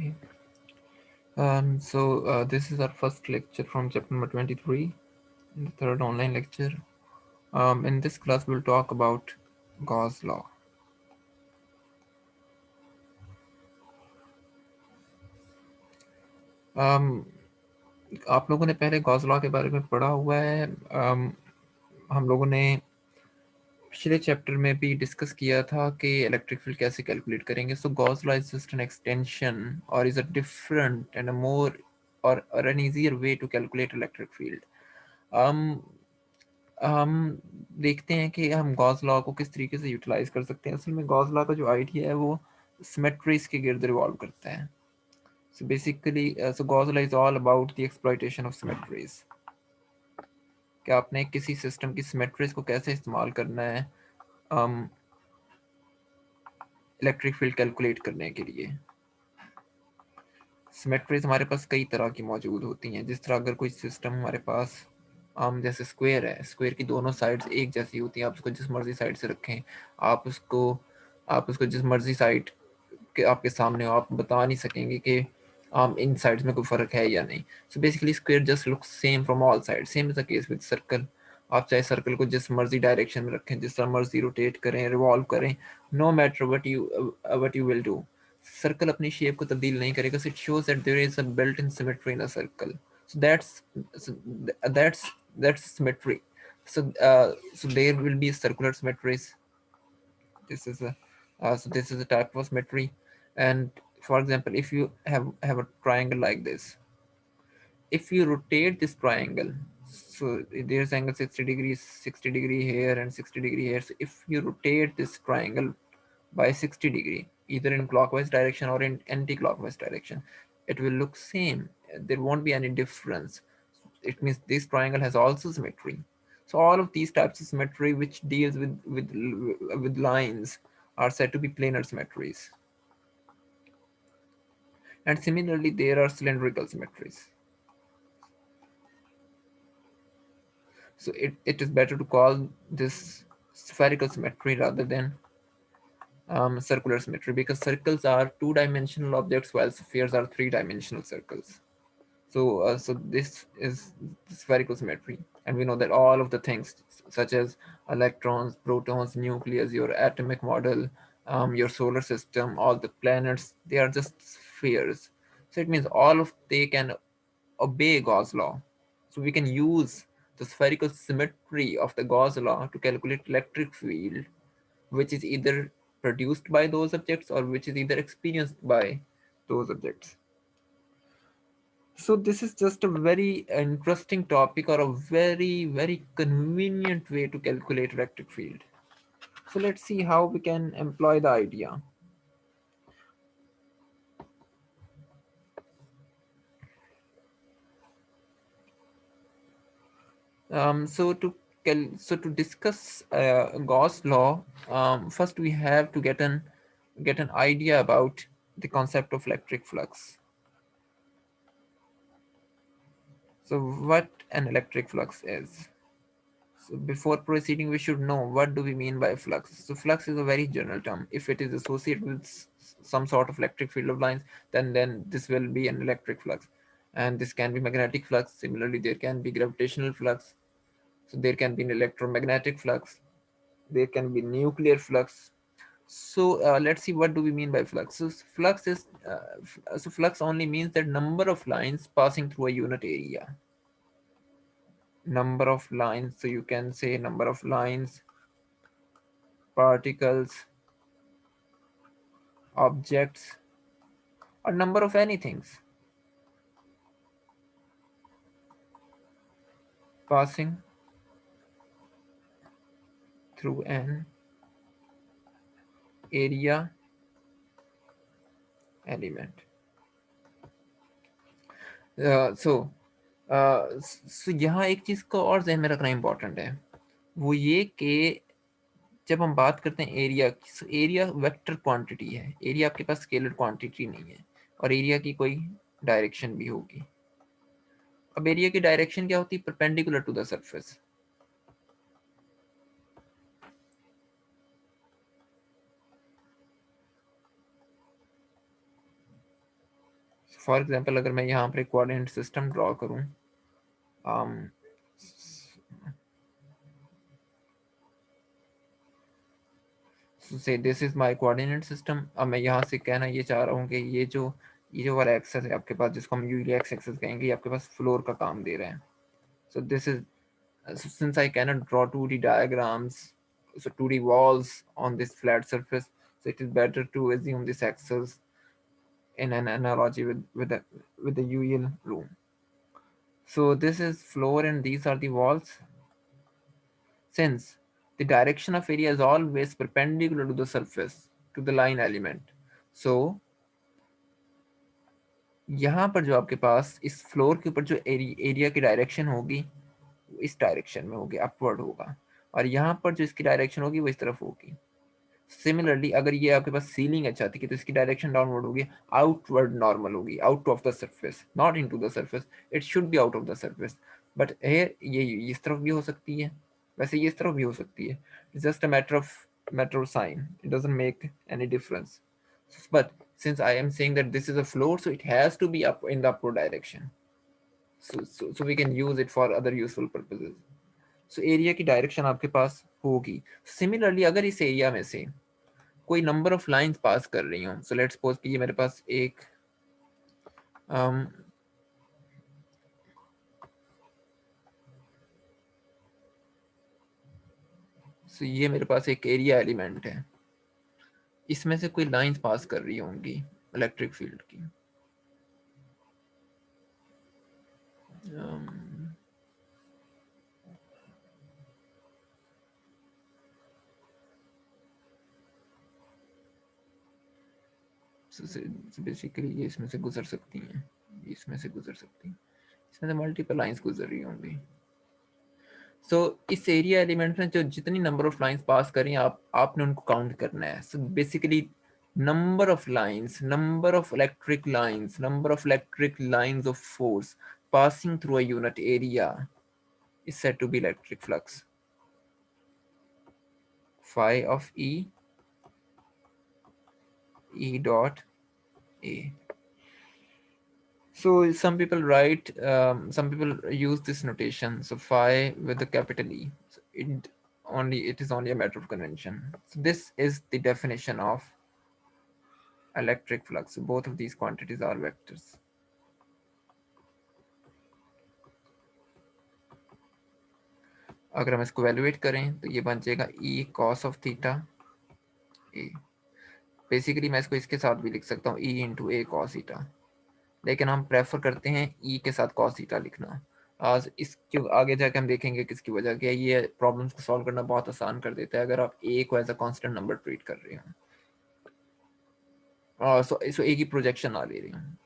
Okay. This is our first lecture from chapter number 23, the third online lecture. In this class, we'll talk about Gauss law. Um, आप लोगों ने पहले Gauss law के बारे में पढ़ा हुआ है. हम लोगों ने पिछले चैप्टर में भी डिस्कस किया था कि इलेक्ट्रिक फील्ड कैसे कैलकुलेट करेंगे. So Gauss law is just an extension or is a different and a more or an easier way to calculate electric field. um, हम देखते हैं कि हम गॉस लॉ को किस तरीके से यूटिलाइज कर सकते हैं. असल में गॉस लॉ का जो आइडिया है वो सिमेट्रीज के गिर्द रिवॉल्व करता है. So basically Gauss law is all about the exploitation of symmetries. कि आपने किसी सिस्टम की सिमेट्रीज को कैसे इस्तेमाल करना है इलेक्ट्रिक फील्ड कैलकुलेट करने के लिए. सिमेट्रीज हमारे पास कई तरह की मौजूद होती हैं. जिस तरह अगर कोई सिस्टम हमारे पास जैसे स्क्वायर है, स्क्वायर की दोनों साइड्स एक जैसी होती हैं. आप उसको जिस मर्जी साइड से रखें, आप उसको आप उसको जिस मर्जी साइड के आपके सामने हो, आप बता नहीं सकेंगे कि इन साइड्स में कोई फ़र्क है या नहीं. So basically square just looks same from all side. Same is the case with circle. आप चाहे सर्कल को जिस मर्जी डायरेक्शन में रखें, जिस तरह मर्जी रोटेट करें, रिवॉल्व करें, no matter what you will do, circle अपनी शेप को तब्दील नहीं करेगा. So it shows that there is a built in symmetry in a circle. So that's that's symmetry. So there will be circular symmetries. This is a type of symmetry. And for example, if you have a triangle like this, if you rotate this triangle, so there's angle 60 degrees, 60 degree here and 60 degree here. So if you rotate this triangle by 60 degree, either in clockwise direction or in anti-clockwise direction, it will look same. There won't be any difference. It means this triangle has also symmetry. So all of these types of symmetry which deals with lines are said to be planar symmetries. And similarly, there are cylindrical symmetries. So it is better to call this spherical symmetry rather than circular symmetry, because circles are two-dimensional objects while spheres are three-dimensional circles. So this is spherical symmetry, and we know that all of the things such as electrons, protons, nucleus, your atomic model, your solar system, all the planets, they are just spheres. So it means all of they can obey Gauss law. So we can use the spherical symmetry of the Gauss law to calculate electric field, which is either produced by those objects or which is either experienced by those objects. So this is just a very interesting topic, or a very convenient way to calculate electric field. So let's see how we can employ the idea. So to discuss Gauss law, first we have to get an idea about the concept of electric flux. So what an electric flux is. So before proceeding, we should know what do we mean by flux. So flux is a very general term. If it is associated with some sort of electric field of lines, then this will be an electric flux. And this can be magnetic flux. Similarly, there can be gravitational flux. So there can be an electromagnetic flux. There can be nuclear flux. So let's see what do we mean by flux. So flux only means that number of lines passing through a unit area. Number of lines. So you can say number of lines, particles, objects, or number of anything passing through an area element. सो यहाँ एक चीज़ को और जहन में रखना important है, वो ये कि जब हम बात करते हैं एरिया की, एरिया वेक्टर क्वांटिटी है. एरिया आपके पास स्केलर क्वांटिटी नहीं है, और एरिया की कोई डायरेक्शन भी होगी. अब एरिया की डायरेक्शन क्या होती है? Perpendicular to the surface. For example अगर मैं यहाँ पर कोऑर्डिनेट सिस्टम ड्रॉ करूँ, say this is my coordinate system. अब मैं यहाँ से कहना ये चाह रहा हूँ कि ये जो वाला एक्सेस है आपके पास, जिसको हम यूजली एक्स एक्सेस कहेंगे, ये आपके पास फ्लोर का काम दे रहा है। So this is, since I cannot draw 2D diagrams, so 2D walls on this flat surface, so it is better to assume this axis in an analogy with the UL room. So this is floor and these are the walls. Since the direction of area is always perpendicular to the surface, to the line element, so यहाँ पर जो आपके पास इस floor के ऊपर जो area की direction होगी इस डायरेक्शन में होगी, अपवर्ड होगा, और यहाँ पर जो इसकी डायरेक्शन होगी वो इस तरफ होगी। सिमिलरली अगर ये आपके पास सीलिंग अच्छा थी तो इसकी डायरेक्शन डाउनवर्ड होगी, आउटवर्ड नॉर्मल होगी, out of the surface, not into the surface, it should be out of the surface, but here ये इस तरफ भी हो सकती है, वैसे ये इस तरफ भी हो सकती है, it's just a matter of sine, it doesn't make any difference, but since I am saying that this is a floor, so it has to be up in the upward direction, so we can use it for other useful purposes. So area की direction आपके पास होगी। Similarly अगर इस area में से कोई number of lines pass कर रही हूँ, सो लेट्स सपोज कि ये मेरे पास एक सो ये मेरे पास एक एरिया एलिमेंट है, इसमें से कोई लाइंस पास कर रही होंगी इलेक्ट्रिक फील्ड की। बेसिकली ये इसमें से गुजर सकती हैं, इसमें से गुजर सकती हैं, इसमें से मल्टीपल लाइंस गुजर रही होंगी। सो इस एरिया एलिमेंट में जो जितनी नंबर ऑफ लाइंस पास करी आपने उनको काउंट करना है। So basically number of lines, number of electric lines, number of electric lines of force passing through a unit area is said to be electric flux. Phi of E dot A. So some people write, some people use this notation. So phi with the capital E. So it is only a matter of convention. So this is the definition of electric flux. So both of these quantities are vectors. अगर हम इसको valuate करें तो ये बन जाएगा E cos of theta A. Basically मैं इसको इसके साथ भी लिख सकता हूँ ई इंटू ए कॉस थीटा, लेकिन हम प्रेफर करते हैं ई के साथ कॉस थीटा लिखना। आज इसके आगे जाके हम देखेंगे किसकी वजह क्या है। ये प्रॉब्लम्स को सॉल्व करना बहुत आसान कर देता है अगर आप ए को as a constant number treat कर रहे हो, और सो ए की प्रोजेक्शन ना ले रही हूँ।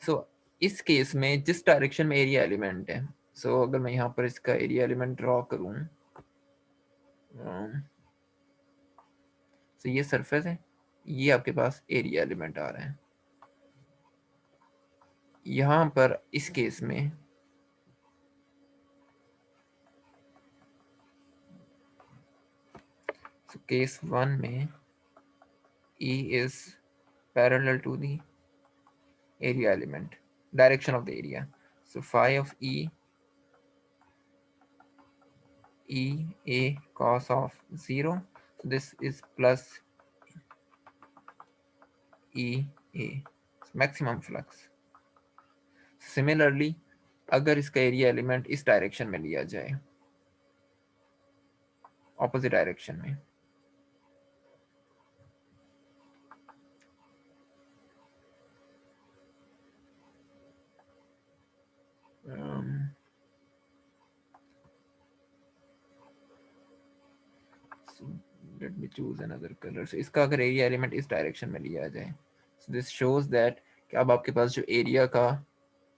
सो इस केस में जिस डायरेक्शन में एरिया एलिमेंट है, सो अगर मैं यहाँ पर इसका एरिया एलिमेंट ड्रॉ करूँ, तो ये सरफेस है, ये आपके पास एरिया एलिमेंट आ रहा है। यहाँ पर इस केस में केस 1 में E is parallel to the area element, direction of the area. So phi of E A cos of 0. So this is plus E A, maximum flux. Similarly, अगर इसका area element इस direction में लिया जाए, opposite direction में, let me choose another color. So इसका अगर area element इस डायरेक्शन में लिया जाए, so this shows that कि अब आपके पास जो एरिया का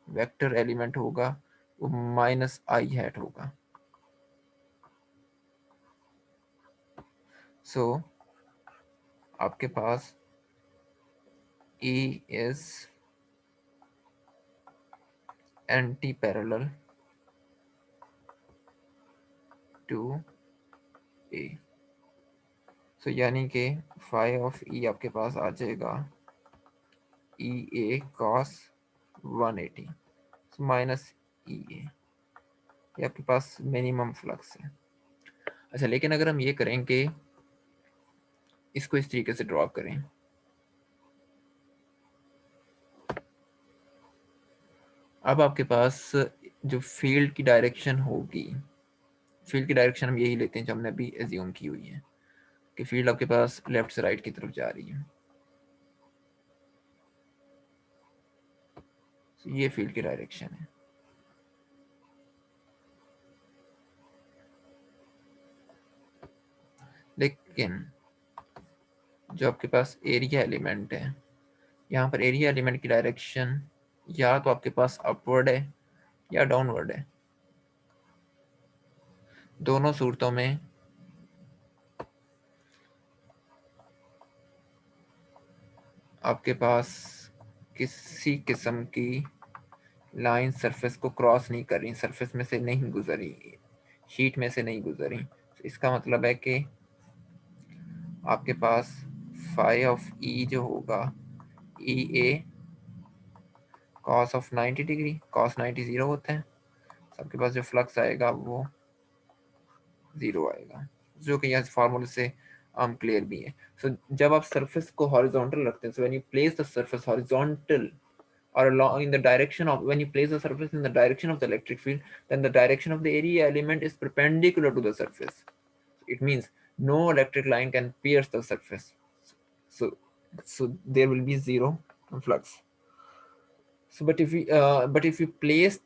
वेक्टर एलिमेंट होगा वो माइनस आई हैट होगा। सो आपके पास E is anti parallel to A। So यानी कि phi ऑफ E आपके पास आ जाएगा ई ए कॉस 180 माइनस ई ए, ये आपके पास मिनिमम फ्लक्स है। अच्छा, लेकिन अगर हम ये करें कि इसको इस तरीके से ड्रॉ करें, अब आपके पास जो फील्ड की डायरेक्शन होगी, फील्ड की डायरेक्शन हम यही लेते हैं जो हमने अभी एज्यूम की हुई है कि फील्ड आपके पास लेफ्ट से राइट की तरफ जा रही है। ये फील्ड की डायरेक्शन है। लेकिन जो आपके पास एरिया एलिमेंट है, यहाँ पर एरिया एलिमेंट की डायरेक्शन या तो आपके पास अपवर्ड है या डाउनवर्ड है। दोनों सूरतों में आपके पास किसी किस्म की लाइन सरफेस को क्रॉस नहीं कर रही, सरफेस में से नहीं गुजरी, शीट में से नहीं गुजरी। तो इसका मतलब है कि आपके पास फाई ऑफ ई जो होगा, E A cos of 90 degree, cos 90 zero होता है, तो आपके पास जो फ्लक्स आएगा वो जीरो आएगा, जो कि यहाँ फार्मूले से क्लियर भी है। सो जब आप सरफेस को हॉरिजॉन्टल रखते हैं, so when you place the surface horizontal or along in the direction of, when you place the surface in the direction of the electric field, then the direction of the area element is perpendicular to the surface. It means no electric line can pierce the surface. So so there will be zero flux. So but if we place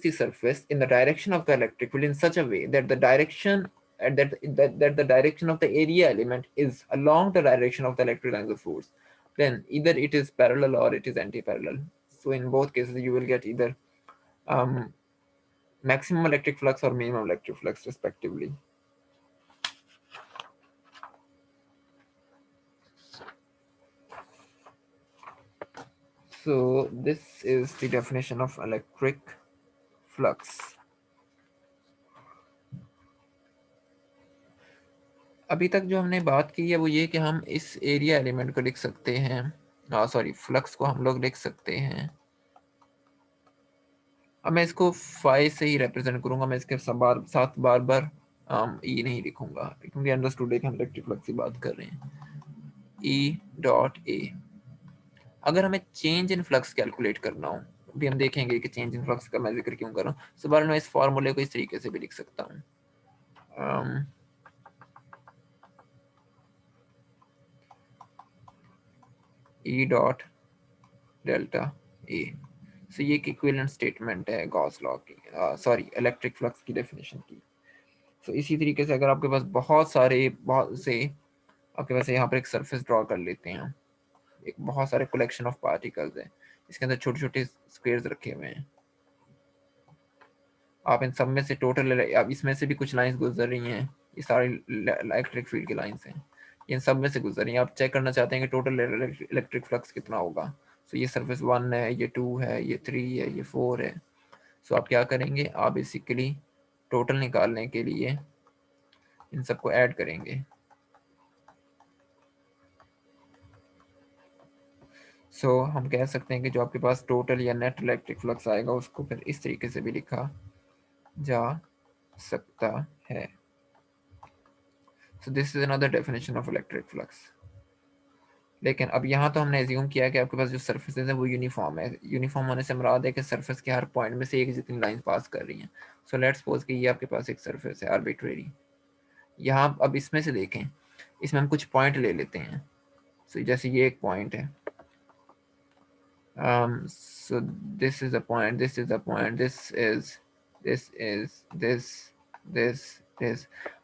the surface in the direction of the electric field in such a way that the direction that the direction of the area element is along the direction of the electric lines of force, then either it is parallel or it is anti-parallel. So in both cases you will get either um, maximum electric flux or minimum electric flux respectively. So this is the definition of electric flux. अभी तक जो हमने बात की है वो ये कि हम इस एरिया एलिमेंट को लिख सकते हैं, सॉरी फ्लक्स को हम लोग लिख सकते हैं। अब मैं इसको फाई से ही रिप्रेजेंट करूंगा, मैं इसके साथ बार बार ई नहीं लिखूंगा, क्योंकि अंडरस्टूड है कि हम इलेक्ट्रिक फ्लक्स की बात कर रहे हैं। ई डॉट ए, अगर हमें चेंज इन फ्लक्स कैलकुलेट करना हो, अभी हम देखेंगे कि चेंज इन फ्लक्स का मैं जिक्र क्यों कर रहा हूँ। सो बार मैं इस फॉर्मूले को इस तरीके से भी लिख सकता हूँ, ई डॉट डेल्टा ए। सो ये एक इक्विवेलेंट स्टेटमेंट है गॉस लॉ की, सॉरी इलेक्ट्रिक फ्लक्स की डेफिनेशन की। सो इसी तरीके से अगर आपके पास बहुत से आपके पास यहाँ पर एक सरफेस ड्रॉ कर लेते हैं, एक बहुत सारे कलेक्शन ऑफ पार्टिकल्स है, इसके अंदर छोटे छोटे स्क्वेयर्स रखे हुए हैं। आप इन सब में से टोटल, अब इसमें से भी कुछ लाइंस गुजर रही हैं, ये सारी इलेक्ट्रिक फील्ड की लाइंस हैं, इन सब में से गुजर रही हैं। आप चेक करना चाहते हैं कि टोटल इलेक्ट्रिक फ्लक्स कितना होगा। सो ये सरफेस 1 है, ये 2 है, ये 3 है, ये 4 है। सो आप क्या करेंगे, आप बेसिकली टोटल निकालने के लिए इन सबको ऐड करेंगे। सो हम कह सकते हैं कि जो आपके पास टोटल या नेट इलेक्ट्रिक फ्लक्स आएगा उसको फिर इस तरीके से भी लिखा जा सकता है। So this is another definition of electric flux. लेकिन अब यहाँ तो हमने एज्यूम किया कि आपके पास जो सर्फेसेज है वो यूनिफॉर्म है। यूनिफॉर्म होने से मुराद है कि सर्फेस के हर पॉइंट में से एक जितनी लाइन पास कर रही हैं। सो लेट्स सपोज कि ये आपके पास एक सर्फेस है आर्बिट्रेरी। यहाँ अब इसमें से देखें, इसमें हम कुछ पॉइंट ले लेते हैं। सो जैसे ये एक पॉइंट है, so this is a point, this is a point, this.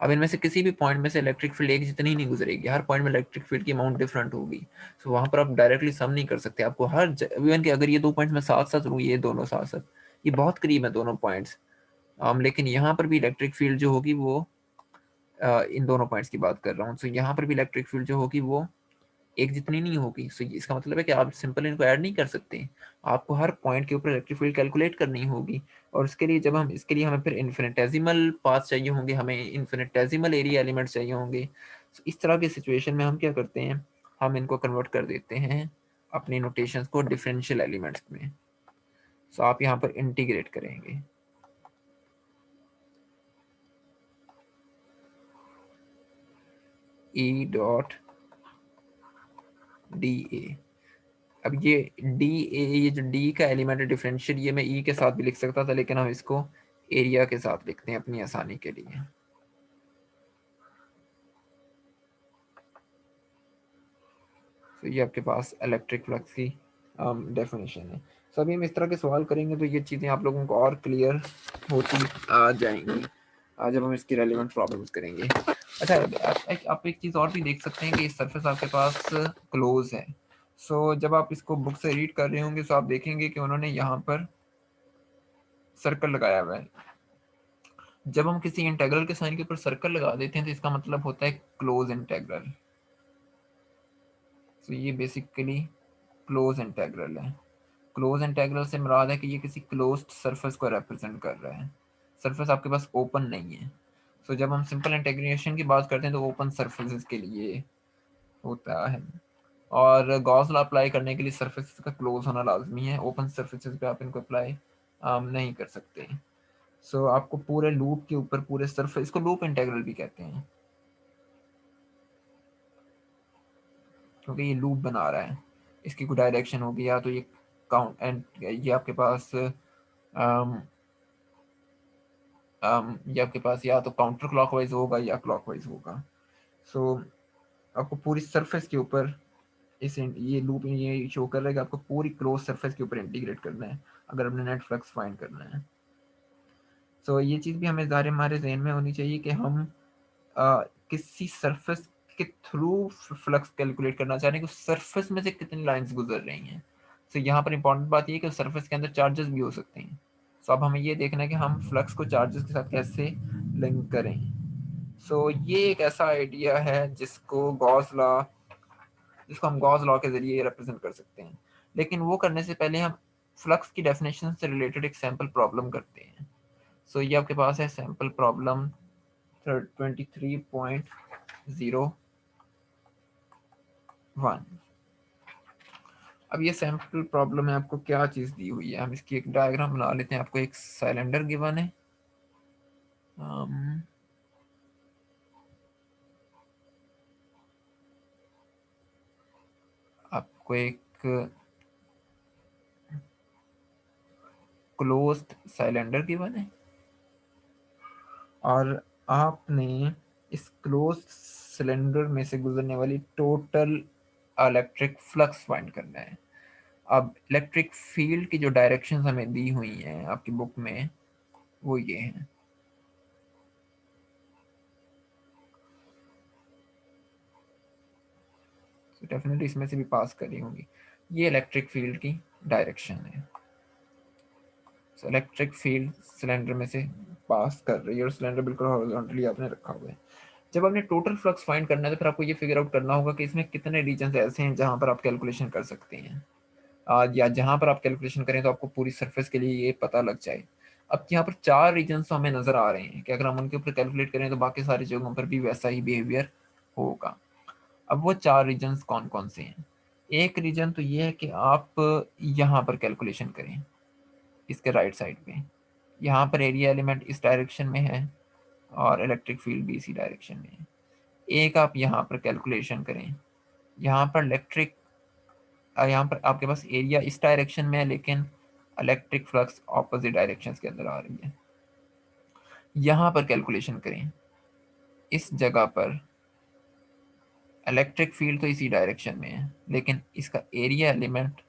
अब इनमें से किसी भी पॉइंट में से इलेक्ट्रिक फील्ड एक जितनी ही नहीं गुजरेगी, हर पॉइंट में इलेक्ट्रिक फील्ड की अमाउंट डिफरेंट होगी। सो वहां पर आप डायरेक्टली सम नहीं कर सकते, आपको हर इवन कि अगर ये दो पॉइंट्स में साथ साथ लूँ, ये दोनों साथ साथ, ये बहुत करीब है दोनों पॉइंट्स, लेकिन यहाँ पर भी इलेक्ट्रिक फील्ड जो होगी वो इन दोनों पॉइंट्स की बात कर रहा हूँ। सो यहाँ पर भी इलेक्ट्रिक फील्ड जो होगी वो एक जितनी नहीं होगी। सो इसका मतलब है कि आप सिंपल इनको ऐड नहीं कर सकते, आपको हर पॉइंट के ऊपर इलेक्ट्रिक फील्ड कैलकुलेट करनी होगी। और इसके लिए इसके लिए हमें फिर इन्फिनिटेसिमल पाथ चाहिए होंगे, हमें इन्फिनिटेसिमल एरिया एलिमेंट चाहिए होंगे। इस तरह की सिचुएशन में हम क्या करते हैं, हम इनको कन्वर्ट कर देते हैं अपनी नोटेशंस को डिफरेंशियल एलिमेंट्स में। सो आप यहाँ पर इंटीग्रेट करेंगे। ई डॉट डी ए। अब ये डी ए, ये जो डी का एलिमेंट है डिफरेंशियल, ये मैं ई के साथ भी लिख सकता था, लेकिन हम इसको एरिया के साथ लिखते हैं अपनी आसानी के लिए। तो ये आपके पास इलेक्ट्रिक फ्लक्स की डेफिनेशन है। सो अभी हम इस तरह के सवाल करेंगे तो ये चीज़ें आप लोगों को और क्लियर होती आ जाएंगी जब हम इसकी रेलिवेंट प्रॉब्लम्स करेंगे। अच्छा, आप एक चीज़ और भी देख सकते हैं कि सरफेस आपके पास क्लोज है। सो जब आप इसको बुक से रीड कर रहे होंगे तो आप देखेंगे कि उन्होंने यहाँ पर सर्कल लगाया हुआ है। जब हम किसी इंटेग्रल के साइन के ऊपर सर्कल लगा देते हैं तो इसका मतलब होता है क्लोज इंटेग्रल। तो ये बेसिकली क्लोज इंटेग्रल है। क्लोज इंटेग्रल से मुराद है कि ये किसी क्लोज्ड सरफेस को रिप्रेजेंट कर रहा है। सरफेस आपके पास ओपन नहीं है। सो जब हम सिंपल इंटीग्रेशन की बात करते हैं तो ओपन सरफेसेस के लिए होता है, और गॉस लॉ अप्लाई करने के लिए सरफेस का क्लोज होना लाजमी है। ओपन सरफेसेस पे आप इनको अप्लाई नहीं कर सकते। सो आपको पूरे लूप के ऊपर पूरे सरफेस, इसको लूप इंटीग्रल भी कहते हैं क्योंकि ये लूप बना रहा है। इसकी कोई डायरेक्शन होगी, या तो ये काउंट एंड ये आपके पास ये आपके पास या तो काउंटर क्लॉकवाइज होगा या क्लॉकवाइज होगा। सो आपको पूरी सरफेस के ऊपर ये लूप ये शो कर रहा है कि आपको पूरी क्लोज सरफेस के ऊपर इंटीग्रेट करना है अगर अपने नेट फ्लक्स फाइंड करना है। सो ये चीज़ भी हमें ज़ाहिर हमारे जहन में होनी चाहिए कि हम किसी सरफेस के थ्रू फ्लक्स कैलकुलेट करना चाह रहे हैं कि सरफेस में से कितनी लाइंस गुजर रही हैं। सो यहाँ पर इंपॉर्टेंट बात ये है कि सरफेस के अंदर चार्जेस भी हो सकते हैं। सो अब हमें ये देखना है कि हम फ्लक्स को चार्जेस के साथ कैसे लिंक करें। सो ये एक ऐसा आइडिया है जिसको हम गॉस लॉ के जरिए रिप्रेजेंट कर सकते हैं। लेकिन वो करने से पहले हम फ्लक्स की डेफिनेशन से रिलेटेड एक सैम्पल प्रॉब्लम करते हैं। सो ये आपके पास है सैम्पल प्रॉब्लम 23.01। अब ये सैम्पल प्रॉब्लम में आपको क्या चीज़ दी हुई है, हम इसकी एक डायग्राम बना लेते हैं। आपको एक सिलेंडर गिवन है, आपको एक क्लोज्ड सिलेंडर गिवन है, और आपने इस क्लोज्ड सिलेंडर में से गुजरने वाली टोटल इलेक्ट्रिक फ्लक्स फाइंड करना है। अब इलेक्ट्रिक फील्ड की जो डायरेक्शन हमें दी हुई हैं आपकी बुक में वो ये हैं। तो डेफिनेटली इसमें से भी पास करी होंगी। ये इलेक्ट्रिक फील्ड की डायरेक्शन है। तो इलेक्ट्रिक फील्ड सिलेंडर में से पास कर रही है और सिलेंडर बिल्कुल हॉरिजॉन्टली आपने रखा हुआ है। जब आपने टोटल फ्लक्स फाइंड करना है तो फिर आपको ये फिगर आउट करना होगा कि इसमें कितने रीजन ऐसे हैं जहां पर आप कैलकुलेशन कर सकते हैं, या जहां पर आप कैलकुलेशन करें तो आपको पूरी सरफेस के लिए ये पता लग जाए। अब यहाँ पर 4 रीजन तो हमें नजर आ रहे हैं कि अगर हम उनके ऊपर कैलकुलेट करें तो बाकी सारी जगहों पर भी वैसा ही बिहेवियर होगा। अब वो 4 रीजन कौन कौन से हैं? एक रीजन तो ये है कि आप यहाँ पर कैलकुलेशन करें, इसके राइट साइड पे। यहाँ पर एरिया एलिमेंट इस डायरेक्शन में है और इलेक्ट्रिक फील्ड भी इसी डायरेक्शन में है। एक आप यहाँ पर कैलकुलेशन करें, यहाँ पर यहाँ पर आपके पास एरिया इस डायरेक्शन में है लेकिन इलेक्ट्रिक फ्लक्स ऑपोजिट डायरेक्शन के अंदर आ रही है। यहाँ पर कैलकुलेशन करें, इस जगह पर इलेक्ट्रिक फील्ड तो इसी डायरेक्शन में है लेकिन इसका एरिया एलिमेंट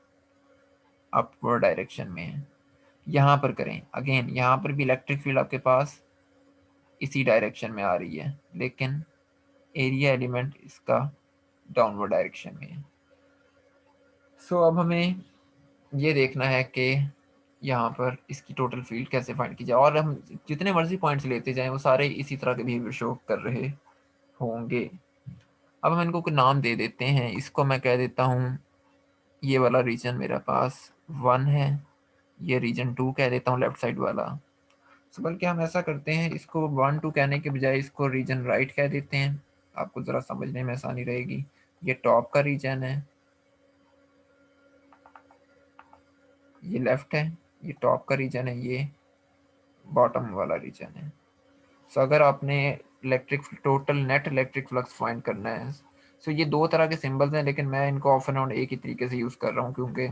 अपवर्ड डायरेक्शन में है। यहाँ पर करें अगेन, यहाँ पर भी इलेक्ट्रिक फील्ड आपके पास इसी डायरेक्शन में आ रही है लेकिन एरिया एलिमेंट इसका डाउनवर्ड डायरेक्शन में है। सो अब हमें ये देखना है कि यहाँ पर इसकी टोटल फील्ड कैसे फाइंड की जाए, और हम जितने मर्जी पॉइंट्स लेते जाएं वो सारे इसी तरह के बिहेवियर शो कर रहे होंगे। अब हम इनको कोई नाम दे देते हैं। इसको मैं कह देता हूँ, ये वाला रीजन मेरे पास 1 है, ये रीजन 2 कह देता हूँ लेफ्ट साइड वाला। सो बल्कि हम ऐसा करते हैं, इसको 1 2 कहने के बजाय इसको रीजन राइट कह देते हैं, आपको ज़रा समझने में आसानी रहेगी। ये टॉप का रीजन है ये लेफ्ट है, ये टॉप का रीजन है, ये बॉटम वाला रीजन है। सो अगर आपने electric total net electric flux find करना है, सो ये दो तरह के सिंबल्स हैं, लेकिन मैं इनको ऑफ एंड ऑन एक ही तरीके से यूज़ कर रहा हूँ, क्योंकि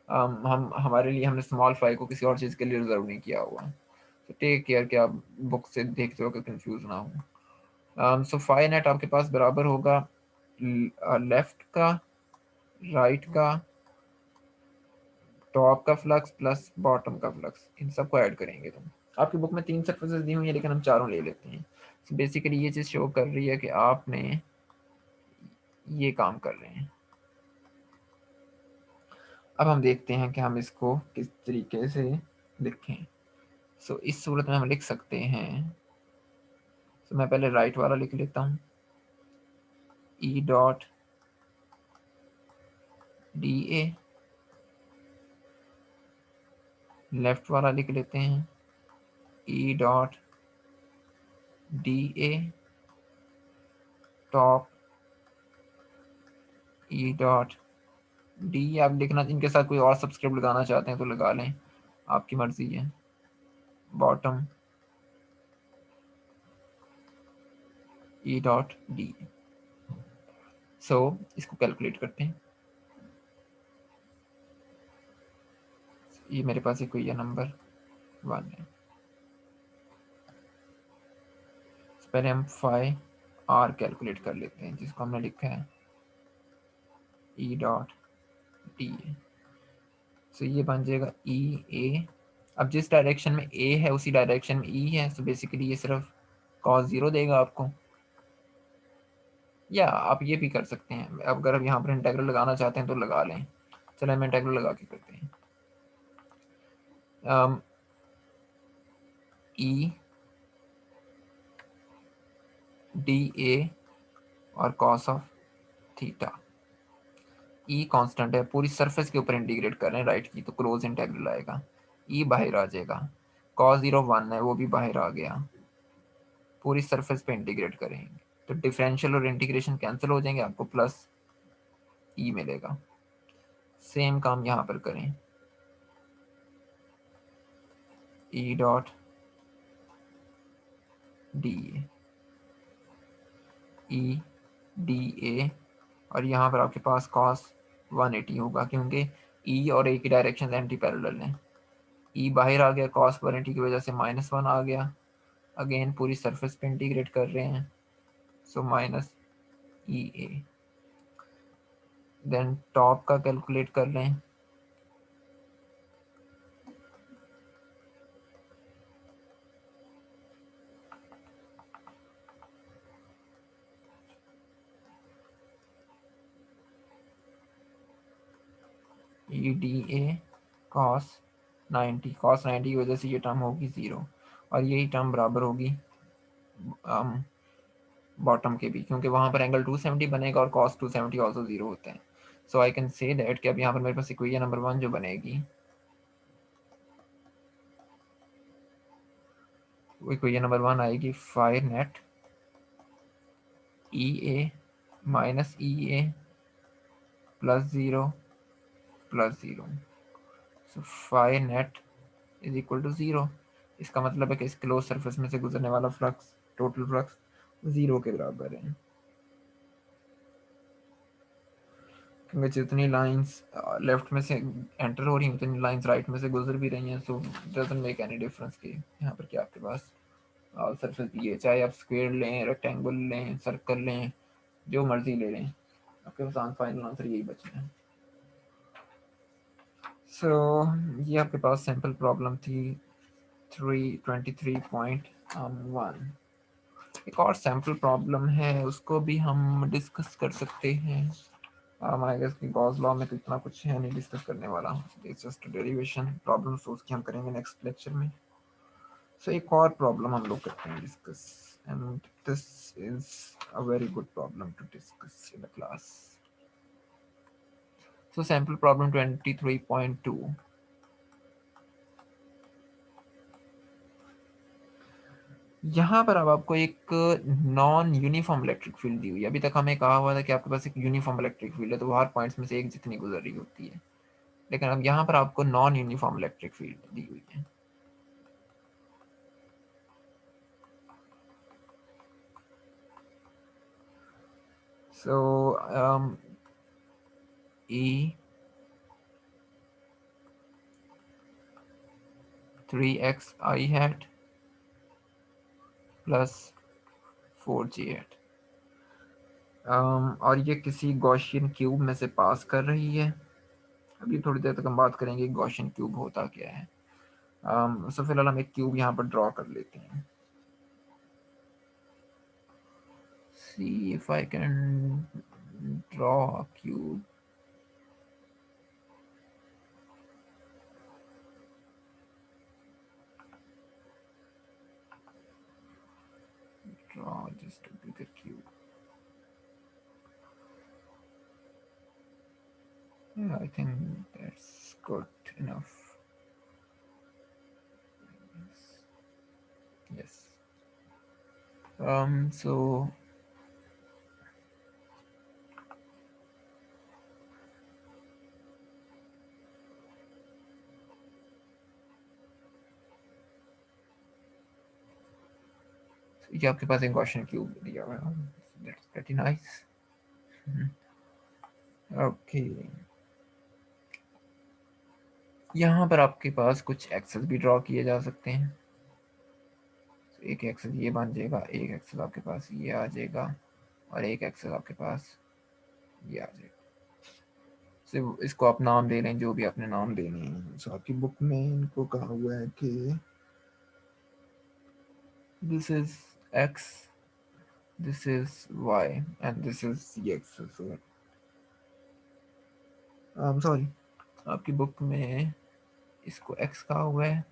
हम हमारे लिए हमने स्मॉल फाई को किसी और चीज़ के लिए रिजर्व नहीं किया हुआ। तो टेक केयर कि आप बुक से देखते हो कि कंफ्यूज ना हो। सो फाई नेट आपके पास बराबर होगा लेफ्ट का, राइट का, टॉप का फ्लक्स प्लस बॉटम का फ्लक्स, इन सबको ऐड करेंगे। तो आपकी बुक में 3 सरफेसेस दी हुई है, लेकिन हम चारों ले लेते हैं। so बेसिकली ये चीज़ शो कर रही है कि आपने ये काम कर रहे हैं। अब हम देखते हैं कि हम इसको किस तरीके से लिखें। इस सूरत में हम लिख सकते हैं। मैं पहले राइट वाला लिख लेता हूँ, ई डॉट डी ए। लेफ्ट वाला लिख लेते हैं, E dot D A top, E dot D. आप लिखना, इनके साथ कोई और सब्सक्रिप्ट लगाना चाहते हैं तो लगा लें, आपकी मर्जी है। बॉटम, ई डॉट डी। इसको कैलकुलेट करते हैं। ये मेरे पास इक्वेशन नंबर 1 है। पहले हम फाई आर कैलकुलेट कर लेते हैं, जिसको हमने लिखा है ई डॉट डी। ये बन जाएगा ई ए। अब जिस डायरेक्शन में ए है उसी डायरेक्शन में ई है, सो बेसिकली ये सिर्फ cos 0 देगा आपको। या आप ये भी कर सकते हैं, अब अगर आप यहाँ पर इंटेग्रल लगाना चाहते हैं तो लगा लें। चलो हम इंटेग्रल लगा के करते हैं। ई डी ए और cos of theta. E constant है, पूरी सरफेस के ऊपर इंटीग्रेट कर रहे हैं राइट की, तो क्लोज इंटेग्रल आएगा। ई बाहर आ जाएगा, cos 0 1 है, वो भी बाहर आ गया। पूरी सरफेस पे इंटीग्रेट करेंगे तो डिफरेंशियल और इंटीग्रेशन कैंसिल हो जाएंगे, आपको प्लस ई मिलेगा। सेम काम यहाँ पर करें, ई dot D A, E D A, और यहाँ पर आपके पास cos 180 होगा, क्योंकि ई और ए की डायरेक्शन एंटी पैरेलल हैं। ई बाहर आ गया, cos 180 की वजह से -1 आ गया। अगेन पूरी सरफेस पे इंटीग्रेट कर रहे हैं, सो माइनस ई ए। देन टॉप का कैलकुलेट कर लें, ई डी ए cos 90 की वजह से ये टर्म होगी 0, और यही टर्म बराबर होगी बॉटम के भी, क्योंकि वहाँ पर एंगल 270 बनेगा और cos 270 ऑल्सो 0 होता है। सो आई कैन से दैट कि अब यहाँ पर मेरे पास इक्वेशन नंबर 1 जो बनेगी, वो इक्वेशन नंबर 1 आएगी phi net E A minus E A plus 0 plus 0। So phi net is equal to 0। इसका मतलब है कि इस क्लोज सरफेस में से गुजरने वाला फ्लक्स, टोटल फ्लक्स 0 के बराबर है, क्योंकि जितनी लाइंस लेफ्ट में से एंटर हो रही हैं उतनी लाइंस राइट में से गुजर भी रही हैं। सो डजंट मेक एनी डिफरेंस कि यहाँ पर क्या आपके पास सरफेस दी है, चाहे आप स्क्वायर लें, रेक्टेंगल लें, सर्कल लें, जो मर्जी ले लें, आपके पास फाइनल आंसर यही बचना है। ये आपके पास सैम्पल प्रॉब्लम थी 323.1। एक और सैम्पल प्रॉब्लम है, उसको भी हम डिस्कस कर सकते हैं। आई गेस कि गॉस लॉ में तो इतना कुछ है नहीं डिस्कस करने वाला, इट्स जस्ट डेरिवेशन प्रॉब्लम, उसकी हम करेंगे नेक्स्ट लेक्चर में। एक और प्रॉब्लम हम लोग करते हैं discuss, and this is a very good problem to discuss in the class. Sample problem 23.2। यहाँ पर अब आपको एक नॉन यूनिफॉर्म इलेक्ट्रिक फील्ड दी हुई है। अभी तक हमें कहा हुआ था कि आपके पास एक यूनिफॉर्म इलेक्ट्रिक फील्ड है, तो वो हर पॉइंट्स में से एक जितनी गुजर रही होती है, लेकिन अब यहाँ पर आपको नॉन यूनिफॉर्म इलेक्ट्रिक फील्ड दी हुई है। सो E 3x I hat plus 4g hat, और ये किसी गॉसियन क्यूब में से पास कर रही है। अभी थोड़ी देर तक हम बात करेंगे गॉसियन क्यूब होता क्या है। सो फिलहाल हम एक क्यूब यहाँ पर ड्रॉ कर लेते हैं। See if I can draw a cube. Draw just a bigger cube. Yeah, I think that's good enough. Yes. So ये आपके पास एक गॉसियन क्यूब दिया हुआ है। That's pretty nice. ओके, यहाँ पर आपके पास कुछ एक्सेस भी ड्रॉ किए जा सकते हैं। तो एक एक्सेस ये बन जाएगा, एक एक्सेस आपके पास ये आ जाएगा, और एक एक्सेस आपके पास ये आ जाएगा। सिर्फ इसको आप नाम दे रहे हैं जो भी आपने नाम देने हैं। सो आपकी बुक में इनको कहा हुआ है कि this is x, this is y and this is x। Sorry, आपकी बुक में इसको x कहा हुआ है,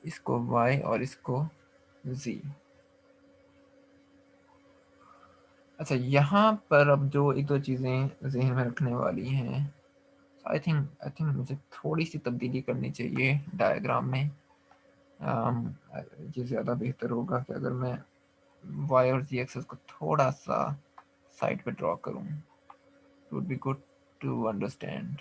इसको y और इसको z। अच्छा, यहाँ पर अब जो एक दो चीज़ें जहन में रखने वाली हैं, आई थिंक मुझे थोड़ी सी तब्दीली करनी चाहिए डायग्राम में। ये ज़्यादा बेहतर होगा कि अगर मैं y और z एक्सेस को थोड़ा सा साइड पे ड्रॉ करूँ। It would be good to understand.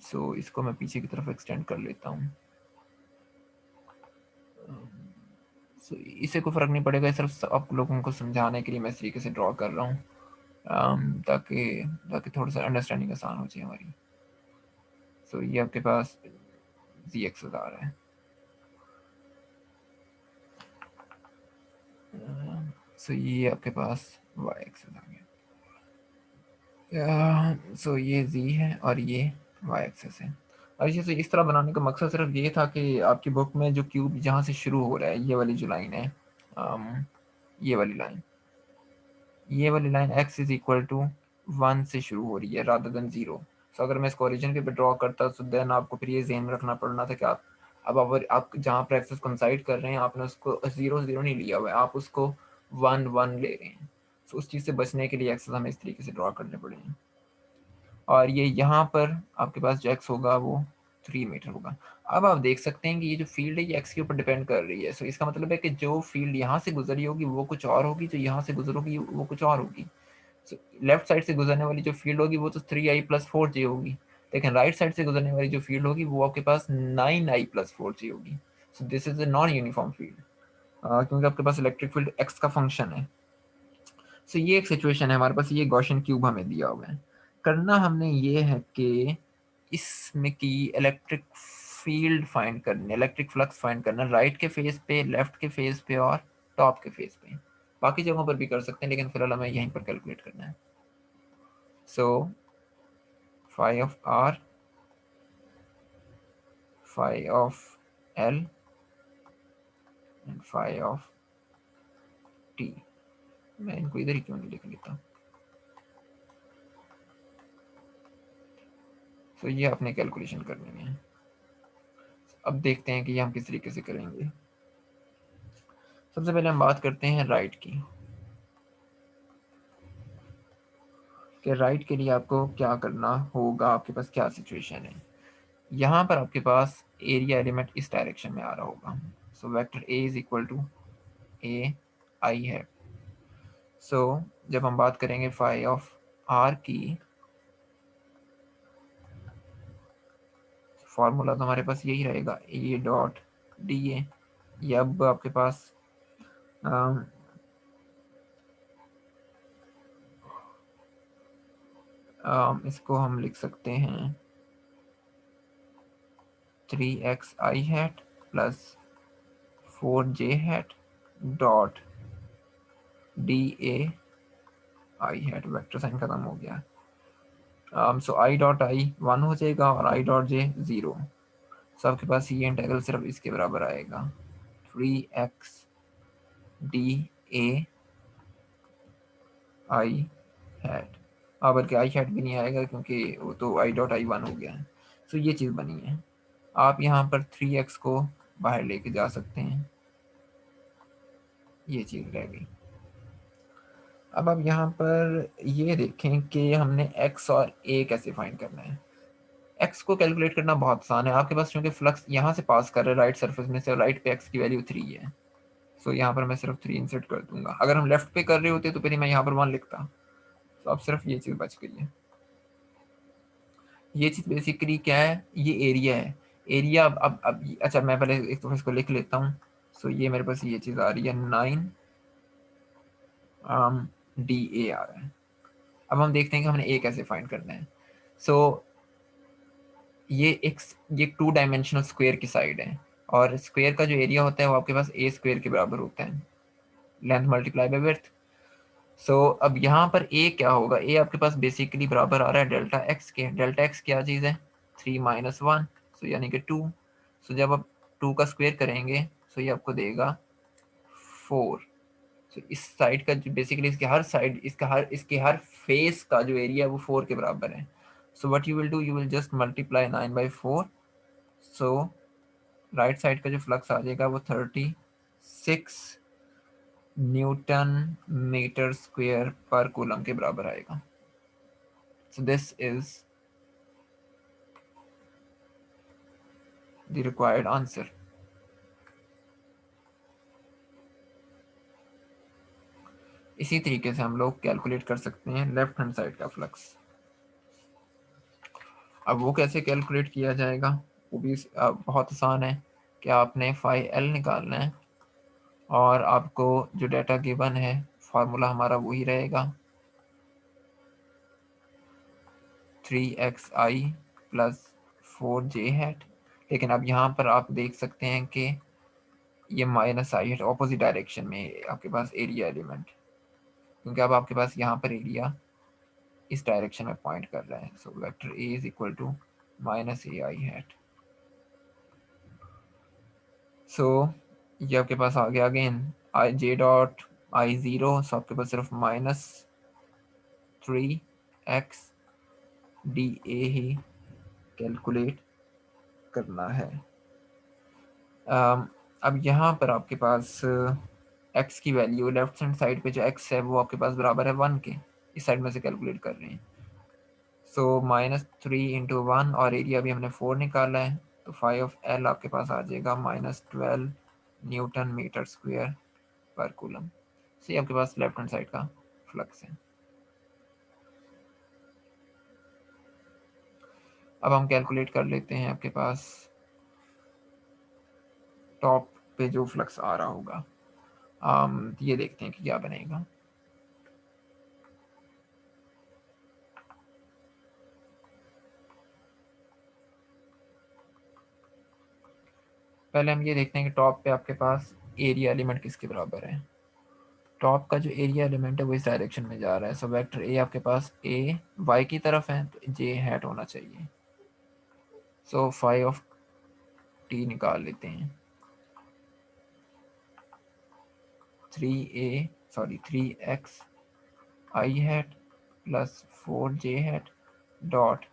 So इसको मैं पीछे की तरफ एक्सटेंड कर लेता हूँ। सो इससे कोई फ़र्क नहीं पड़ेगा, सिर्फ आप लोगों को समझाने के लिए मैं इस तरीके से ड्रॉ कर रहा हूँ, ताकि ताकि थोड़ा सा अंडरस्टैंडिंग आसान हो जाए हमारी। सो ये आपके पास जी एक्सेस आ रहा है। सो ये आपके पास वाई एक्सेस आ गया। सो ये जी है और ये वाई एक्सेस है। और इसे इस तरह बनाने का मकसद सिर्फ ये था कि आपकी बुक में जो क्यूब जहाँ से शुरू हो रहा है, ये वाली जो लाइन है, ये वाली लाइन, ये वाली line x is equal to 1 से शुरू हो रही है रादर देन 0। सो अगर मैं इसको ओरिजिन के पे ड्रॉ करता तो देन आपको फिर ये ज़हन में रखना पड़ना था कि आप जहाँ पर एक्सेस कंसाइड कर रहे हैं, आपने उसको 0 0 नहीं लिया हुआ है, आप उसको 1 1 ले रहे हैं। सो उस चीज़ से बचने के लिए एक्सेस हमें इस तरीके से ड्रॉ करने पड़ेंगे। और ये यहाँ पर आपके पास जो एक्स होगा वो 3 मीटर होगा। अब आप देख सकते हैं कि ये जो फील्ड है ये एक्स के ऊपर डिपेंड कर रही है। सो इसका मतलब है कि जो फील्ड यहाँ से गुजरी होगी वो कुछ और होगी, जो यहाँ से गुजरोगी वो कुछ और होगी। सो लेफ्ट साइड से गुजरने वाली जो फील्ड होगी वो तो 3i प्लस 4j होगी, लेकिन राइट साइड से गुजरने वाली जो फील्ड होगी वो आपके पास 9i प्लस 4j होगी। सो this is a non uniform field, क्योंकि आपके पास इलेक्ट्रिक फील्ड एक्स का फंक्शन है। सो ये एक सिचुएशन है, हमारे पास ये गॉसियन क्यूब हमें दिया हुआ है। करना हमने ये है कि इसमें की इलेक्ट्रिक फील्ड फाइंड करनी, इलेक्ट्रिक फ्लक्स फाइंड करना, राइट के फेस पे, लेफ्ट के फेस पे और टॉप के फेस पे। बाकी जगहों पर भी कर सकते हैं लेकिन फिलहाल हमें यहीं पर कैलकुलेट करना है। So phi of R, phi of L and phi of T. मैं इनको इधर ही क्यों नहीं लिख लेता। सो ये अपने कैलकुलेशन करनी है। अब देखते हैं कि ये हम किस तरीके से करेंगे। सबसे पहले हम बात करते हैं राइट की, कि राइट के लिए आपको क्या करना होगा, आपके पास क्या सिचुएशन है। यहाँ पर आपके पास एरिया एलिमेंट इस डायरेक्शन में आ रहा होगा। So vector A is equal to A I है। सो जब हम बात करेंगे फाई ऑफ आर की, फॉर्मूला तो हमारे पास यही रहेगा, ए डॉट डी ए। ये अब आपके पास अम, इसको हम लिख सकते हैं 3xi hat plus 4j hat dot D A I hat, vector sign खत्म हो गया। सो आई डॉट आई 1 हो जाएगा और आई डॉट जे 0। सो आपके पास ये इंटीग्रल सिर्फ इसके बराबर आएगा, 3x D A I hat. बल्कि आई हैट भी नहीं आएगा क्योंकि वो तो आई डॉट आई 1 हो गया है। सो ये चीज़ बनी है। आप यहाँ पर 3x को बाहर लेके जा सकते हैं, ये चीज़ रह गई। अब आप यहाँ पर ये देखें कि हमने x और a कैसे फाइंड करना है। x को कैलकुलेट करना बहुत आसान है। आपके पास क्योंकि फ्लक्स यहाँ से पास कर रहे हैं राइट सरफेस में से, राइट पे x की वैल्यू 3 है। सो यहाँ पर मैं सिर्फ 3 इंसर्ट कर दूंगा। अगर हम लेफ्ट पे कर रहे होते तो फिर मैं यहाँ पर 1 लिखता। तो अब सिर्फ ये चीज़ बच गई है। ये चीज़ बेसिकली क्या है, ये एरिया है। एरिया अब अच्छा, मैं पहले एक तो इसको लिख लेता हूँ। सो ये मेरे पास ये चीज़ आ रही है 9 डी ए आ रहा है। अब हम देखते हैं कि हमने ए कैसे फाइंड करना है। सो ये एक 2 डायमेंशनल स्क्वायर की साइड है, और स्क्वायर का जो एरिया होता है वो आपके पास ए स्क्वायर के बराबर होता है, लेंथ मल्टीप्लाई बाय विड्थ। सो अब यहाँ पर ए क्या होगा, ए आपके पास बेसिकली बराबर आ रहा है डेल्टा एक्स के। डेल्टा एक्स क्या चीज़ है, 3 - 1, सो यानी कि 2। सो जब आप 2 का स्क्वायर करेंगे सो ये आपको देगा 4। सो इस साइड का जो बेसिकली इसके हर साइड, इसके हर फेस का जो एरिया है वो 4 के बराबर है। So what you will do, you will just multiply 9/4। So right side का जो फ्लक्स आ जाएगा वो 36 न्यूटन मीटर स्क्वायर पर कूलम के बराबर आएगा। सो this is the required answer. इसी तरीके से हम लोग कैलकुलेट कर सकते हैं लेफ्ट हैंड साइड का फ्लक्स। अब वो कैसे कैलकुलेट किया जाएगा, वो भी बहुत आसान है कि आपने फाई एल निकालना है, और आपको जो डाटा गिवन है फार्मूला हमारा वही रहेगा, 3xi प्लस 4j hat। लेकिन अब यहाँ पर आप देख सकते हैं कि ये माइनस आई है, ऑपोजिट डायरेक्शन में आपके पास एरिया एलिमेंट, क्योंकि अब आपके पास यहाँ पर एरिया इस डायरेक्शन में पॉइंट कर रहा है। So vector A is equal to minus A I hat. So ये आपके पास आ गया again I J dot I 0। सो आपके पास सिर्फ -3x D A he calculate करना है। अब यहाँ पर आपके पास x की वैल्यू लेफ्ट हैंड साइड पे जो x है वो आपके पास बराबर है 1 के। इस साइड में से कैलकुलेट कर रहे हैं। सो -3 × 1, और एरिया भी हमने 4 निकाला है, तो फाई ऑफ एल आपके पास आ जाएगा -12 न्यूटन मीटर स्क्वायर पर कूलम। सो ये आपके पास लेफ्ट हैंड साइड का फ्लक्स है। अब हम कैलकुलेट कर लेते हैं आपके पास टॉप पे जो फ्लक्स आ रहा होगा। ये देखते हैं कि क्या बनेगा। पहले हम ये देखते हैं कि टॉप पे आपके पास एरिया एलिमेंट किसके बराबर है। टॉप का जो एरिया एलिमेंट है वो इस डायरेक्शन में जा रहा है। सो वेक्टर ए आपके पास ए वाई की तरफ है, तो जे हैट होना चाहिए। सो फाई ऑफ टी निकाल लेते हैं, 3x I hat plus 4j hat dot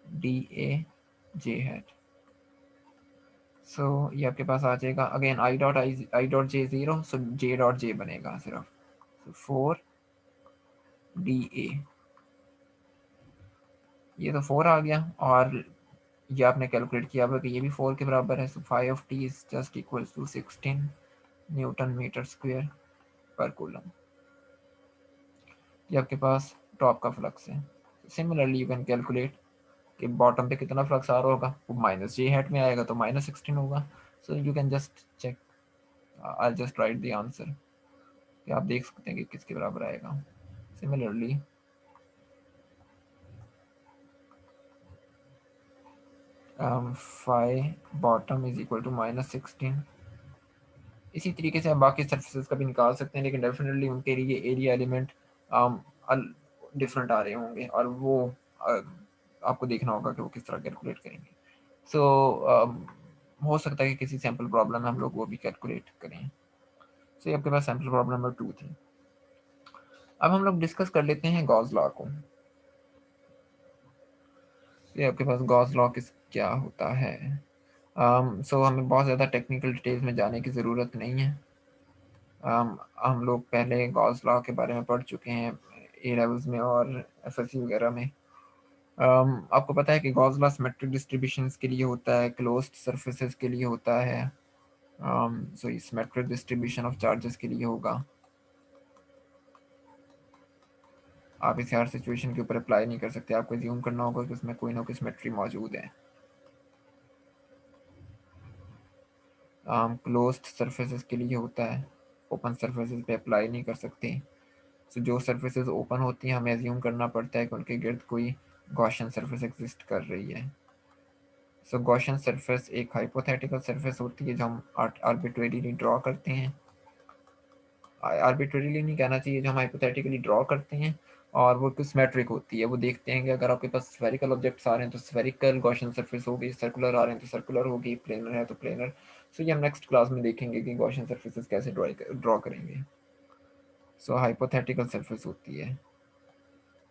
D A J hat. So ये आपके पास आ जाएगा again I dot J 0। So J dot J बनेगा सिर्फ, so 4 डी ए। ये तो 4 आ गया, और ये आपने कैलकुलेट किया हुआ कि ये भी 4 के बराबर है। So phi of T is just equal to 16 newton metre square पर कूलम। ये आपके पास टॉप का फ्लक्स है। सिमिलरली यू कैन कैलकुलेट कि बॉटम पे कितना फ्लक्स आ रहा होगा, वो माइनस जे हैट में आएगा तो -16 होगा। So you can just check, I just write the answer कि आप देख सकते हैं कि किसके बराबर आएगा। Similarly phi bottom is equal to -16। इसी तरीके से आप बाकी सर्फेसेस का भी निकाल सकते हैं, लेकिन डेफिनेटली उनके लिए एरिया एलिमेंट डिफरेंट आ रहे होंगे, और वो आपको देखना होगा कि वो किस तरह कैलकुलेट करेंगे। सो हो सकता है कि किसी सैम्पल प्रॉब्लम में हम लोग वो भी कैलकुलेट करें। सो ये आपके पास सैम्पल प्रॉब्लम नंबर 2 थी। अब हम लोग डिस्कस कर लेते हैं गॉस लॉ को। ये आपके पास गॉस लॉ किस क्या होता है। सो हमें बहुत ज़्यादा टेक्निकल डिटेल्स में जाने की ज़रूरत नहीं है। हम लोग पहले गॉस लॉ के बारे में पढ़ चुके हैं ए लेवल्स में और एफएससी वगैरह में। आपको पता है कि गॉस लॉ सिमेट्रिक डिस्ट्रीब्यूशंस के लिए होता है, क्लोज्ड सरफेसेस के लिए होता है। सो सिमेट्रिक डिस्ट्रीब्यूशन ऑफ चार्जेस के लिए होगा। आप इसे हर सिचुएशन के ऊपर अप्लाई नहीं कर सकते, आपको एज्यूम करना होगा कि उसमें कोई ना कोई सिमेट्री मौजूद है। क्लोज्ड सरफेसेस के लिए होता है, ओपन सरफेसेस पे अप्लाई नहीं कर सकते। सो जो सरफेसेस ओपन होती हैं हमें एज्यूम करना पड़ता है कि उनके गिर्द कोई गॉसियन सरफेस एग्जिस्ट कर रही है। सो गॉसियन सरफेस एक हाइपोथेटिकल सरफेस होती है जो हम आर्बिट्रेरीली ड्रॉ करते हैं। आर्बिट्रेरीली नहीं कहना चाहिए, जो हम हाइपोथेटिकली ड्रॉ करते हैं, और वो कुछ सिमेट्रिक होती है। वो देखते हैं कि अगर आपके पास स्फेरिकल ऑब्जेक्ट्स आ रहे हैं तो स्फेरिकल गॉसियन सरफेस होगी, सर्कुलर आ रहे हैं तो सर्कुलर होगी, प्लेनर है तो प्लेनर। सो ये हम नेक्स्ट क्लास में देखेंगे कि गॉसियन सरफेसेस कैसे ड्रॉ करेंगे। सो हाइपोथेटिकल सरफेस होती है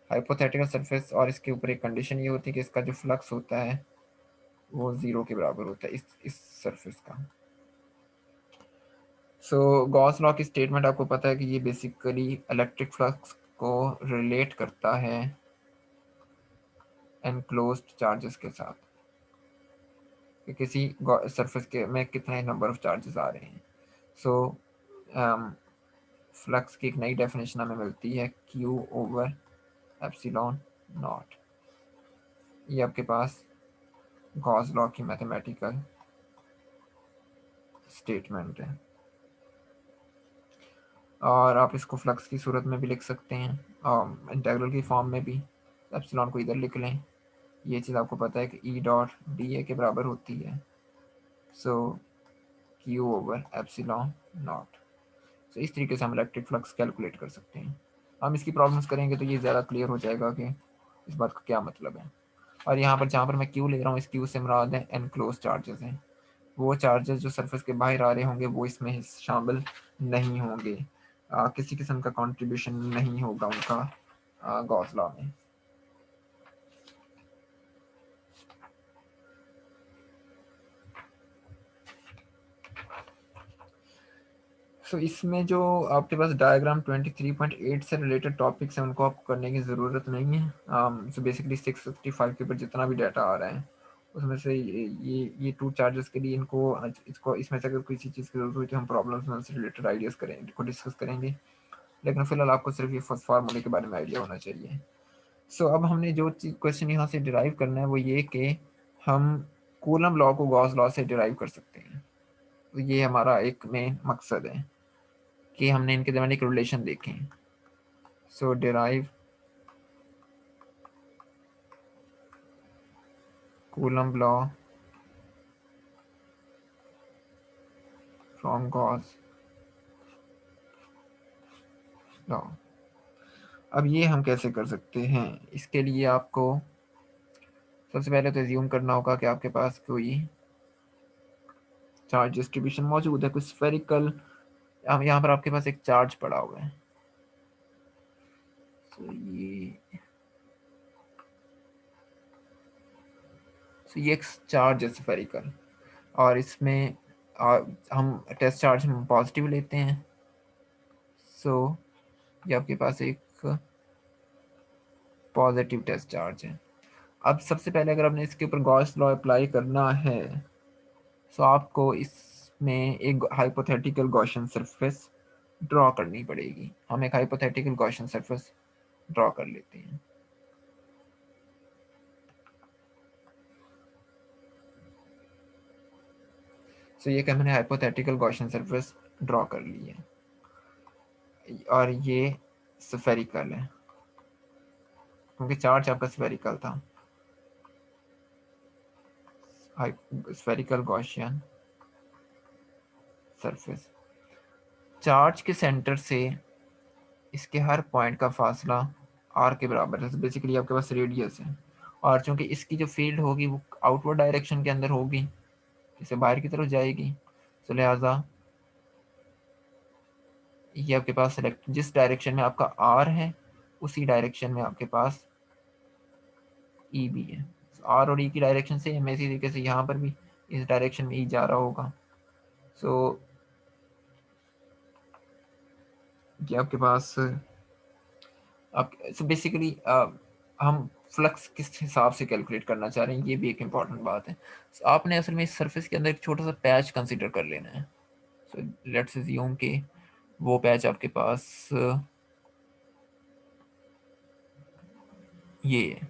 हाइपोथेटिकल सरफेस, और इसके ऊपर एक कंडीशन ये होती है कि इसका जो फ्लक्स होता है वो 0 के बराबर होता है इस सरफेस का। सो गॉस लॉ की स्टेटमेंट आपको पता है कि ये बेसिकली इलेक्ट्रिक फ्लक्स को रिलेट करता है एनक्लोज्ड चार्जेस के साथ, कि किसी सरफेस के में कितने नंबर ऑफ चार्जेस आ रहे हैं। सो फ्लक्स की एक नई डेफिनेशन हमें मिलती है Q ओवर एप्सिलॉन नॉट। ये आपके पास गॉस लॉ की मैथमेटिकल स्टेटमेंट है, और आप इसको फ्लक्स की सूरत में भी लिख सकते हैं, इंटीग्रल की फॉर्म में भी। एप्सिलॉन को इधर लिख लें। ये चीज़ आपको पता है कि ई डॉट डी ए के बराबर होती है। सो क्यू ओवर एप्सिलॉन नॉट। सो इस तरीके से हम इलेक्ट्रिक फ्लक्स कैलकुलेट कर सकते हैं। हम इसकी प्रॉब्लम्स करेंगे तो ये ज़्यादा क्लियर हो जाएगा कि इस बात का क्या मतलब है। और यहाँ पर जहाँ पर मैं क्यू ले रहा हूँ, इस क्यू से मुराद है एनक्लोज चार्जेस हैं। वो चार्जेस जो सरफेस के बाहर आ रहे होंगे वो इसमें शामिल नहीं होंगे। किसी किस्म का कंट्रीब्यूशन नहीं होगा उनका गॉस लॉ में। सो इसमें जो आपके पास डायग्राम 23.8 से रिलेटेड टॉपिक्स हैं उनको आपको करने की ज़रूरत नहीं है। सो बेसिकली 665 के ऊपर जितना भी डाटा आ रहा है उसमें से ये टू चार्जेस के लिए इसको इसमें से अगर किसी चीज़ की जरूरत हुई तो हम प्रॉब्लम्स में उससे रिलेटेड आइडियाज़ करेंगे को डिस्कस करेंगे, लेकिन फिलहाल आपको सिर्फ ये फर्स्ट फार्मूले के बारे में आइडिया होना चाहिए। सो अब हमने जो क्वेश्चन यहाँ से डिराइव करना है वो ये कि हम कूलम लॉ को गॉस लॉ से डिराइव कर सकते हैं। तो ये हमारा एक मेन मकसद है कि हमने इनके दरमियान एक रिलेशन देखें। So derive Coulomb law from Gauss law. अब ये हम कैसे कर सकते हैं, इसके लिए आपको सबसे पहले तो एज्यूम करना होगा कि आपके पास कोई चार्ज डिस्ट्रीब्यूशन मौजूद है, कुछ स्फेरिकल। अब यहाँ पर आपके पास एक चार्ज पड़ा हुआ है। तो ये एक चार्ज है स्फेरिकल, और इसमें हम टेस्ट चार्ज हम पॉजिटिव लेते हैं। सो ये आपके पास एक पॉजिटिव टेस्ट चार्ज है। अब सबसे पहले अगर आपने इसके ऊपर गॉस लॉ अप्लाई करना है तो आपको इसमें एक हाइपोथेटिकल गॉसियन सरफेस ड्रॉ करनी पड़ेगी। हम एक हाइपोथेटिकल गॉसियन सरफेस ड्रॉ कर लेते हैं। सो ये कि मैंने हाइपोथेटिकल गॉसियन सरफेस ड्रॉ कर ली है और ये स्फेरिकल है क्योंकि चार्ज आपका स्फेरिकल था। स्फेरिकल गॉसियन सरफेस, चार्ज के सेंटर से इसके हर पॉइंट का फासला आर के बराबर है। तो बेसिकली आपके पास रेडियस है, और चूंकि इसकी जो फील्ड होगी वो आउटवर्ड डायरेक्शन के अंदर होगी, इसे बाहर की तरफ जाएगी, तो लिहाजा ये आपके पास सेलेक्ट जिस डायरेक्शन में आपका आर है उसी डायरेक्शन में आपके पास ई भी है। आर और ई की डायरेक्शन सेम है, इसी तरीके से यहाँ पर भी इस डायरेक्शन में ई जा रहा होगा। सो ये आपके पास आप सो बेसिकली हम फ्लक्स किस हिसाब से कैलकुलेट करना चाह रहे हैं, ये भी एक इम्पॉर्टेंट बात है। So, आपने असल में इस सरफेस के अंदर एक छोटा सा पैच कंसिडर कर लेना है। सो लेट्स अज्यूम कि वो पैच आपके पास ये है।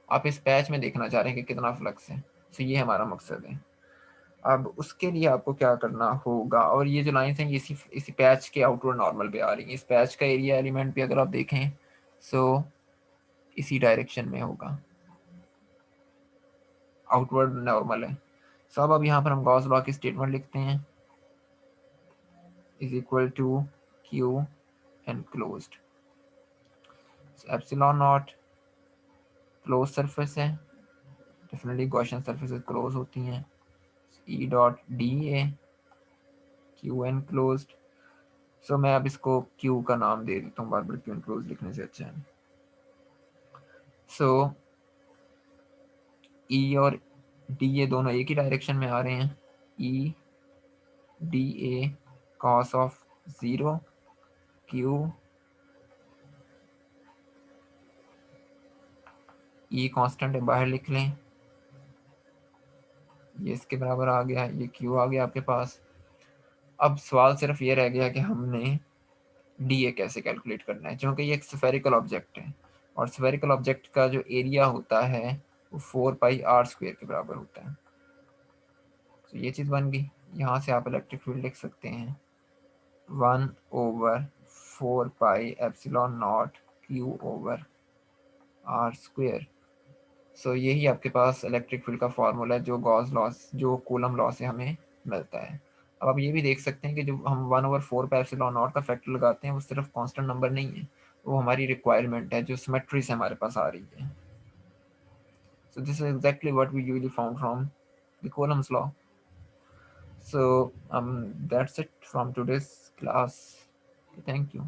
आप इस पैच में देखना चाह रहे हैं कि कितना फ्लक्स है। सो ये हमारा मकसद है। अब उसके लिए आपको क्या करना होगा, और ये जो लाइंस हैं ये इसी इसी पैच के आउटवर्ड नॉर्मल पे आ रही हैं। इस पैच का एरिया एलिमेंट भी अगर आप देखें सो इसी डायरेक्शन में होगा, आउटवर्ड नॉर्मल है। सब अब यहाँ पर हम गॉस लॉ की स्टेटमेंट लिखते हैं, is equal to Q enclosed. Epsilon naught close surface है, डेफिनेटली गॉसियन सरफेसेस क्लोज होती हैं। E dot D A Q enclosed. So मैं अब इसको क्यू का नाम दे देता हूँ, बार बार क्यू एनक्लोज लिखने से अच्छा है। सो ई और डी ये दोनों एक ही डायरेक्शन में आ रहे हैं। E D A cos of zero Q E constant है, बाहर लिख लें, ये इसके बराबर आ गया, ये क्यू आ गया आपके पास। अब सवाल सिर्फ ये रह गया कि हमने डी ए कैसे कैलकुलेट करना है, क्योंकि ये एक स्फेरिकल ऑब्जेक्ट है और स्फेरिकल ऑब्जेक्ट का जो एरिया होता है वो 4 पाई r² के बराबर होता है। तो ये चीज़ बन गई। यहाँ से आप इलेक्ट्रिक फील्ड लिख सकते हैं 1/4 pi epsilon not Q over r²। सो यही आपके पास इलेक्ट्रिक फील्ड का फार्मूला है जो गॉस लॉस जो कूलम लॉ से हमें मिलता है। अब आप ये भी देख सकते हैं कि जब हम 1/4 पाई एप्सिलॉन नॉट का फैक्टर लगाते हैं वो सिर्फ कांस्टेंट नंबर नहीं है, वो हमारी रिक्वायरमेंट है जो सिमेट्री से हमारे पास आ रही है। So this is exactly what we usually found from the Coulomb's law. So that's it from today's class. Thank you.